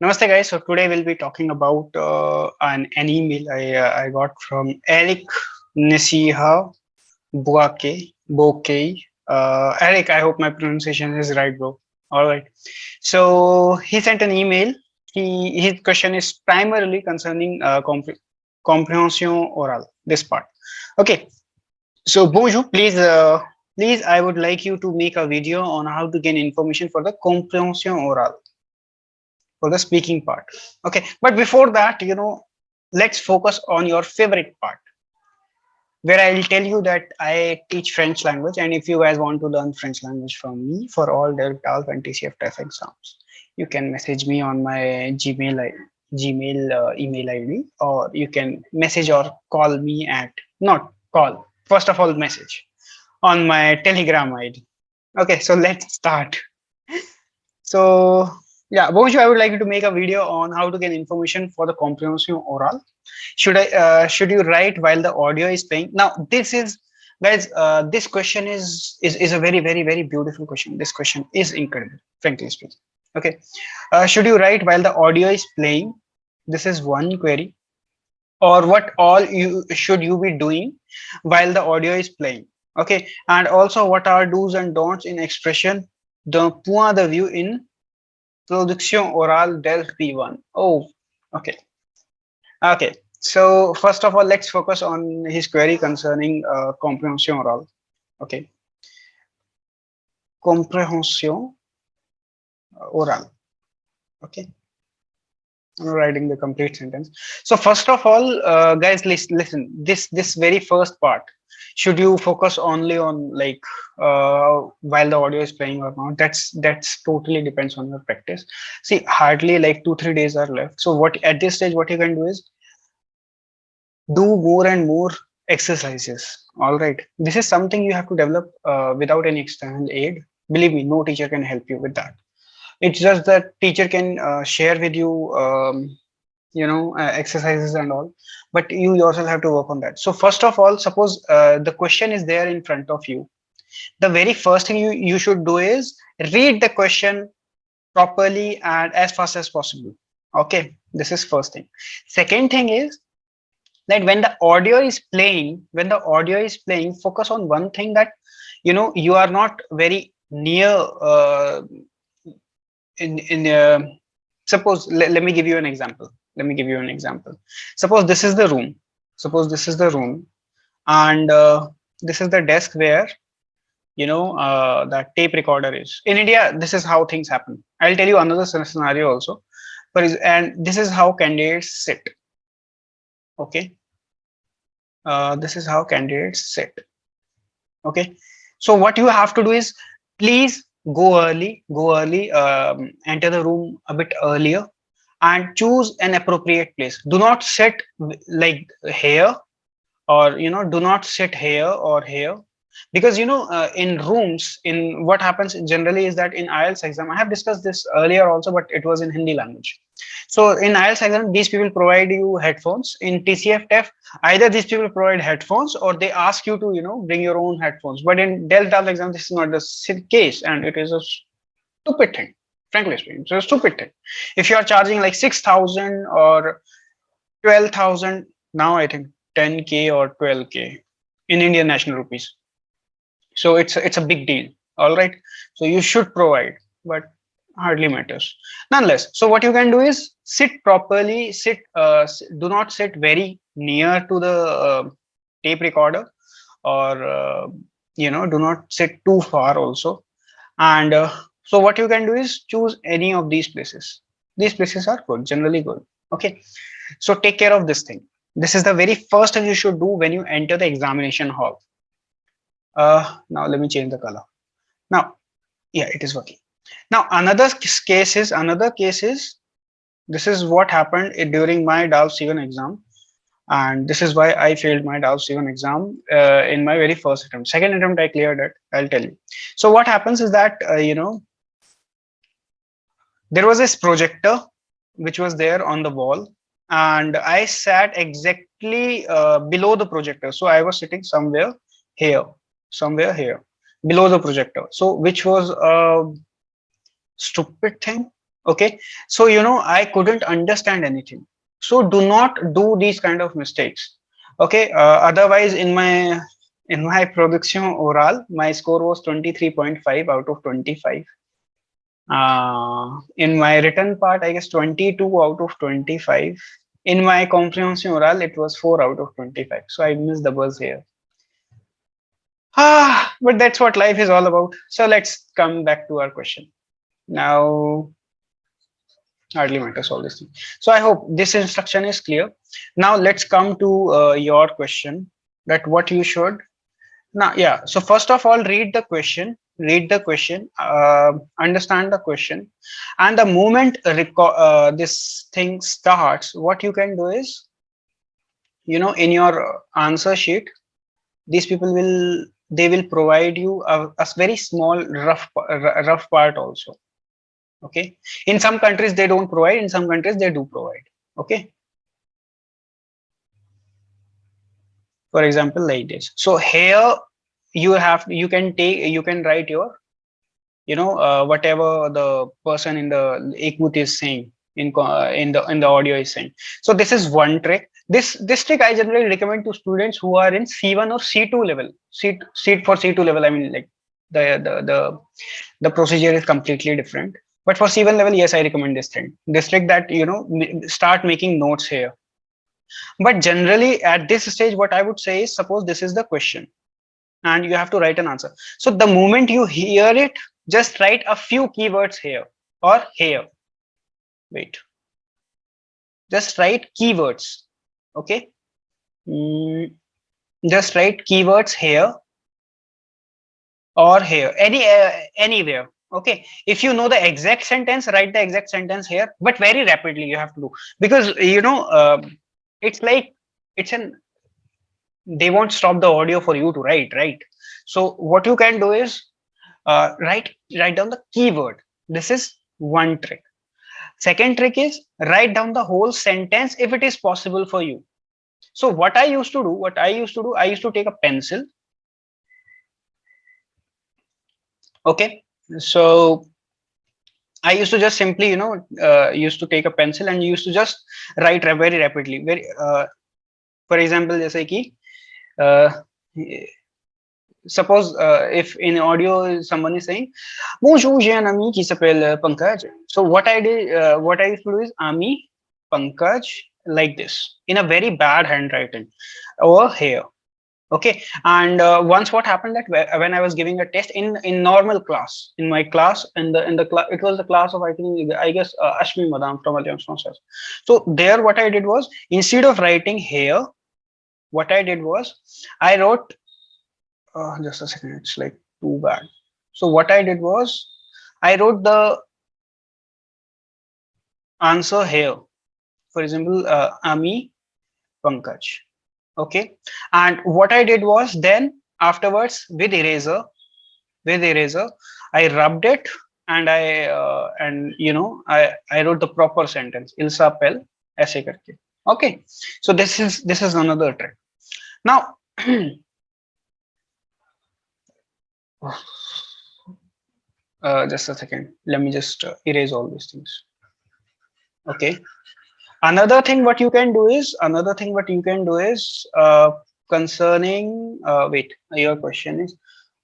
Namaste guys. So today we'll be talking about an email I got from Eric Nesiha Bouquet. Eric, I hope my pronunciation is right, bro. All right. So he sent an email. His question is primarily concerning comprehension oral. This part. Okay. So bonjour, please, I would like you to make a video on how to gain information for the comprehension oral, for the speaking part. Okay, but before that, let's focus on your favorite part, where I'll tell you that I teach French language, and if you guys want to learn French language from me for all Delf and TCF exams, you can message me on my Gmail email ID, or you can message or call me at, not call, first of all message on my Telegram ID. Okay, so let's start. So yeah, Bonjour, I would like you to make a video on how to get information for the comprehension oral. Should you write while the audio is playing? Now this is, guys, this question is a very beautiful question. This question is incredible, frankly speaking. Okay, should you write while the audio is playing? This is one query. Or what all you should you be doing while the audio is playing? Okay, and also what are do's and don'ts in expression the point de vue in Production orale Delf B1. Oh, okay. Okay. So first of all, let's focus on his query concerning comprehension oral. Okay. Comprehension oral. Okay. I'm writing the complete sentence. So first of all, guys, listen. This very first part, should you focus only on like while the audio is playing or not? That's totally depends on your practice. See, hardly like 2-3 days are left. So what at this stage, what you can do is do more and more exercises. All right. This is something you have to develop without any external aid. Believe me, no teacher can help you with that. It's just that teacher can share with you exercises and all, but you yourself have to work on that. So first of all, suppose the question is there in front of you. The very first thing you should do is read the question properly and as fast as possible. Okay, this is first thing. Second thing is that when the audio is playing, focus on one thing, that you are not very near in suppose let me give you an example. Suppose this is the room. And this is the desk where the tape recorder is. In India, this is how things happen. I'll tell you another scenario also. And this is how candidates sit. Okay. This is how candidates sit. Okay. So what you have to do is, please go early, enter the room a bit earlier, and choose an appropriate place. Do not sit like here, or do not sit here or here, because in rooms, in what happens generally is that in IELTS exam, I have discussed this earlier also, but it was in Hindi language. So in IELTS exam, these people provide you headphones. In TCF either these people provide headphones or they ask you to bring your own headphones. But in Delf exam, this is not the case, and it is a stupid thing, frankly speaking. It's a stupid thing. If you are charging like 6,000 or 12,000, now I think 10K or 12K in Indian national rupees. So it's a big deal. All right. So you should provide, but hardly matters nonetheless. So what you can do is sit properly, do not sit very near to the tape recorder, or do not sit too far also. And so what you can do is choose any of these places. These places are good, generally good. Okay, so take care of this thing. This is the very first thing you should do when you enter the examination hall. Now let me change the color. Now, yeah, it is working. Now another case is this is what happened during my Delf C1 exam, and this is why I failed my Delf C1 exam in my very first attempt. Second attempt I cleared it, I'll tell you. So what happens is that there was this projector which was there on the wall, and I sat exactly below the projector. So I was sitting somewhere here below the projector. So which was a stupid thing, Okay, so I couldn't understand anything. So do not do these kind of mistakes. Okay, otherwise in my production oral, my score was 23.5 out of 25. In my written part, I guess 22 out of 25. In my comprehension oral, it was 4 out of 25. So I missed the buzz here. But that's what life is all about. So let's come back to our question. Now, hardly matters all this thing. So I hope this instruction is clear. Now let's come to your question, that what you should. Now, yeah. So first of all, read the question, understand the question, and the moment this thing starts, what you can do is, in your answer sheet, these people will provide you a very small rough part also. Okay, in some countries they don't provide, in some countries they do provide. Okay, for example, like this. So here you can write your, whatever the person in the écoute is saying, in the audio is saying. So this is one trick. This trick I generally recommend to students who are in C1 or C2 level. For C2 level, I mean, like, the procedure is completely different. But for C1 level, yes, I recommend this trick, that start making notes here. But generally at this stage, what I would say is, suppose this is the question and you have to write an answer. So the moment you hear it, just write a few keywords here or here. Wait, just write keywords. Okay. Mm, just write keywords here or here, anywhere. Okay, if you know the exact sentence, write the exact sentence here, but very rapidly you have to do, because it's like, it's an they won't stop the audio for you to write, right? So what you can do is, write down the keyword. This is one trick. Second trick is, write down the whole sentence if it is possible for you. So I used to take a pencil. Okay, so I used to just simply, used to take a pencil and used to just write very rapidly. For example, जैसे कि, uh, suppose if in audio someone is saying, bonjour, j'ai un ami qui s'appelle Pankaj. So what I used to do is, ami Pankaj, like this, in a very bad handwriting over here. Okay, and once what happened, that when I was giving a test in normal class, in my class, in the class, it was the class of, I guess, Ashmi Madam from Alliance Francaise. So there, what I did was, instead of writing here, what I did was, I wrote, just a second, it's like too bad. So what I did was, I wrote the answer here. For example, Ami Pankaj. Okay, and what I did was, then afterwards, with eraser, I rubbed it, and I wrote the proper sentence, il s'appelle ऐसे करके. Okay, so this is another trick. Now, just a second, let me just erase all these things. Okay, another thing what you can do is, concerning, wait, your question is,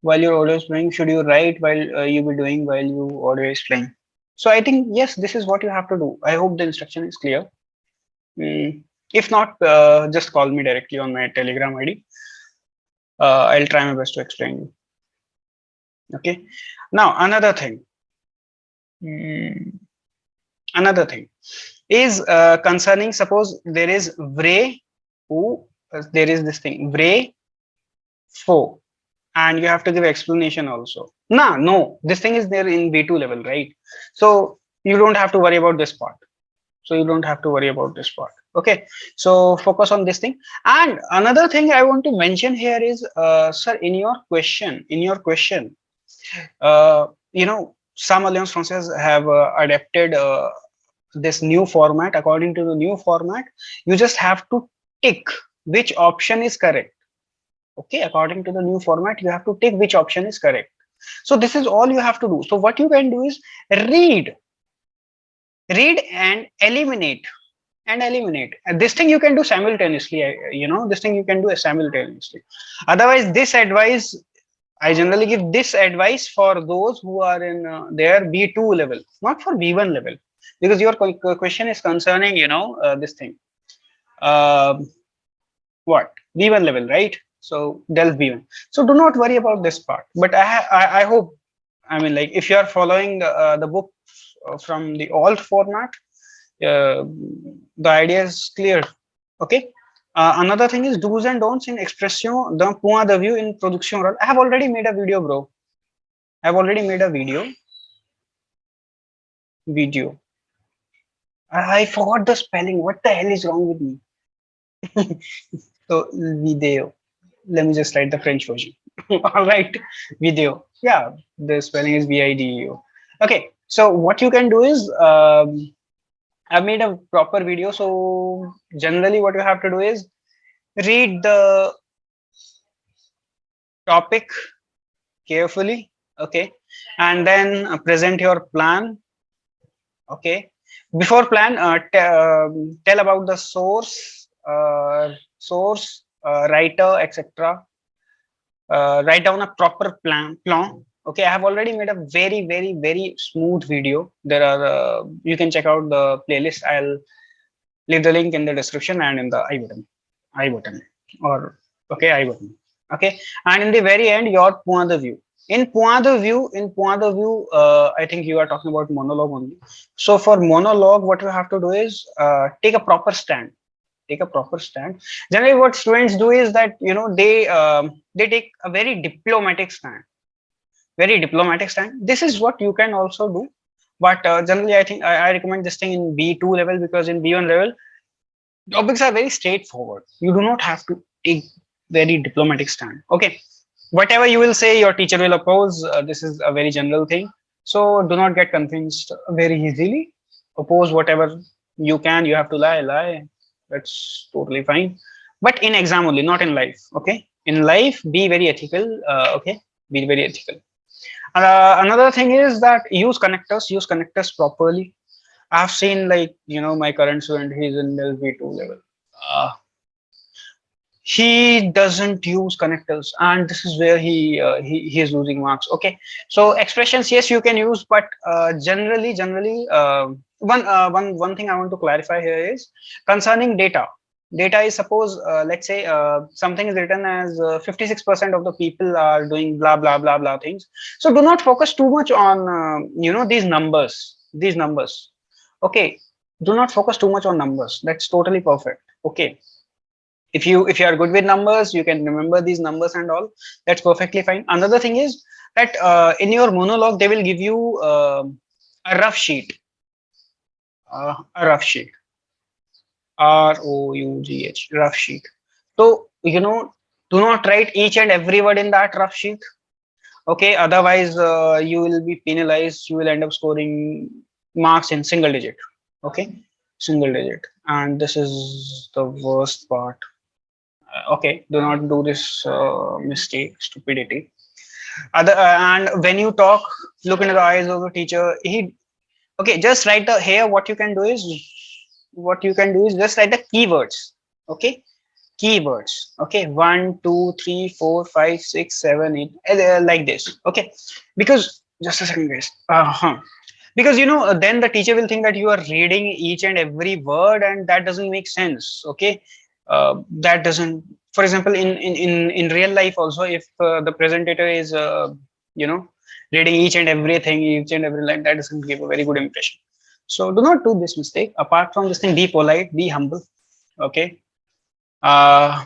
while your audio is playing, should you write while you be doing while you audio is playing? So I think, yes, this is what you have to do. I hope the instruction is clear. If not, just call me directly on my Telegram ID. I'll try my best to explain you. Okay, now another thing is, concerning, suppose there is vrai ou, there is this thing vrai faux, and you have to give explanation also. No, this thing is there in B2 level, right? So you don't have to worry about this part. Okay, so focus on this thing. And another thing I want to mention here is, sir, in your question, uh, some Alliance Francaise have adapted this new format. According to the new format, you just have to tick which option is correct. Okay, according to the new format, you have to tick which option is correct. So this is all you have to do. So what you can do is, read Read and eliminate. And eliminate. And this thing you can do simultaneously. This thing you can do simultaneously. Otherwise, this advice, I generally give this advice for those who are in their B2 level, not for B1 level, because your question is concerning, this thing. Um what? B1 level, right? So Delf B1. So do not worry about this part. But I hope, I mean, like, if you are following the book from the alt format, uh, the idea is clear. Okay. Another thing is do's and don'ts in expression d'un point de vue in production orale. I have already made a video, bro. I've already made a video. I forgot the spelling. What the hell is wrong with me? So video. Let me just write the French version. All right, video. Yeah, the spelling is video. Okay, so what you can do is, I've made a proper video. So generally, what you have to do is read the topic carefully. Okay, and then present your plan. Okay, before plan, tell about the writer, etc. Write down a proper plan. Okay, I have already made a very very smooth video. There are, you can check out the playlist. I'll leave the link in the description and in the I button, or okay, I button. Okay, and in the very end, your point of view. In point of view, I think you are talking about monologue only. So for monologue, what you have to do is, take a proper stand. Generally, what students do is that, they take a very diplomatic stand. This is what you can also do. But generally, I think I recommend this thing in B2 level, because in B1 level, topics are very straightforward. You do not have to take very diplomatic stand. Okay, whatever you will say, your teacher will oppose. This is a very general thing. So do not get convinced very easily. Oppose whatever you can. You have to lie. That's totally fine. But in exam only, not in life. Okay, in life, be very ethical. Okay, be very ethical. Another thing is that use connectors properly. I've seen, like, my current student, he's in LV2 level. Uh, he doesn't use connectors, and this is where he is losing marks. Okay, so expressions, yes, you can use, but generally, one thing I want to clarify here is concerning data. Data is, suppose, let's say, something is written as 56% of the people are doing blah blah blah blah things. So do not focus too much on, these numbers. Okay, do not focus too much on numbers. That's totally perfect. Okay, if you are good with numbers, you can remember these numbers and all. That's perfectly fine. Another thing is that, in your monologue, they will give you a rough sheet. A rough sheet. Rough sheet. So, do not write each and every word in that rough sheet. Okay, otherwise, you will be penalized. You will end up scoring marks in single digit. Okay, single digit. And this is the worst part. Okay, do not do this mistake, stupidity. And when you talk, look into the eyes of the teacher. Okay, just write the here. What you can do is just write the keywords. Okay, keywords. Okay, 1 2 3 4 5 6 7 8, like this. Okay, because just a second, guys. Because, then the teacher will think that you are reading each and every word, and that doesn't make sense. Okay, that doesn't. For example, in real life also, if the presenter is, you know reading each and everything, each and every line, that doesn't give a very good impression. So do not do this mistake. Apart from this thing, be polite, be humble. Okay, uh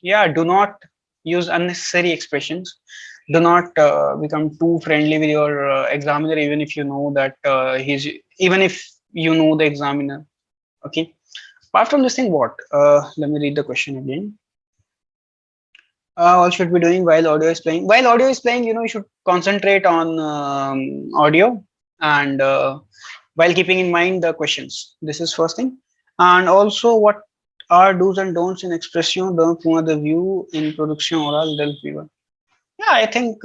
yeah, do not use unnecessary expressions. Do not become too friendly with your examiner, even if you know that, even if you know the examiner. Okay, apart from this thing, what, let me read the question again. All should be doing while audio is playing. While audio is playing, you should concentrate on audio, and while keeping in mind the questions. This is first thing. And also, what are do's and don'ts in expression d'un point de vue in production oral del B1? Yeah, I think,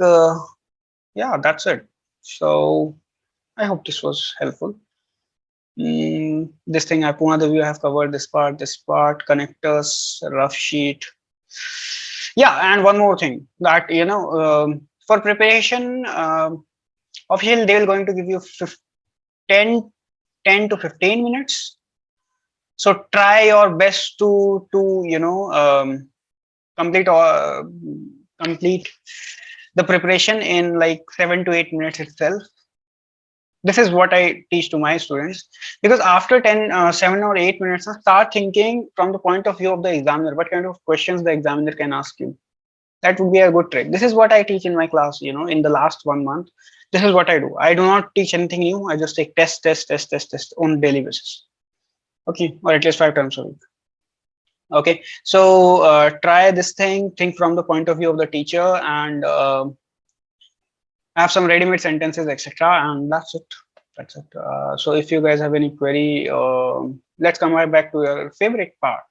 yeah, that's it. So I hope this was helpful. This thing, Puna, you have covered this part, connectors, rough sheet. Yeah, and one more thing that for preparation, officially they will going to give you 10, 10 to 15 minutes. So try your best to complete complete the preparation in like 7 to 8 minutes itself. This is what I teach to my students, because after 7 or 8 minutes, start thinking from the point of view of the examiner, what kind of questions the examiner can ask you. That would be a good trick. This is what I teach in my class, in the last 1 month. This is what I do. I do not teach anything new. I just take test on daily basis. Okay, or at least 5 times a week. Okay, so try this thing, think from the point of view of the teacher, and have some ready-made sentences, etc. And that's it. That's it. So if you guys have any query, let's come right back to your favorite part.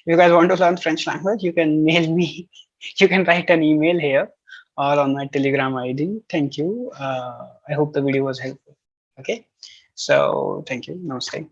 If you guys want to learn French language, you can mail me. You can write an email here or on my Telegram ID. Thank you. I hope the video was helpful. Okay. So thank you. Namaste.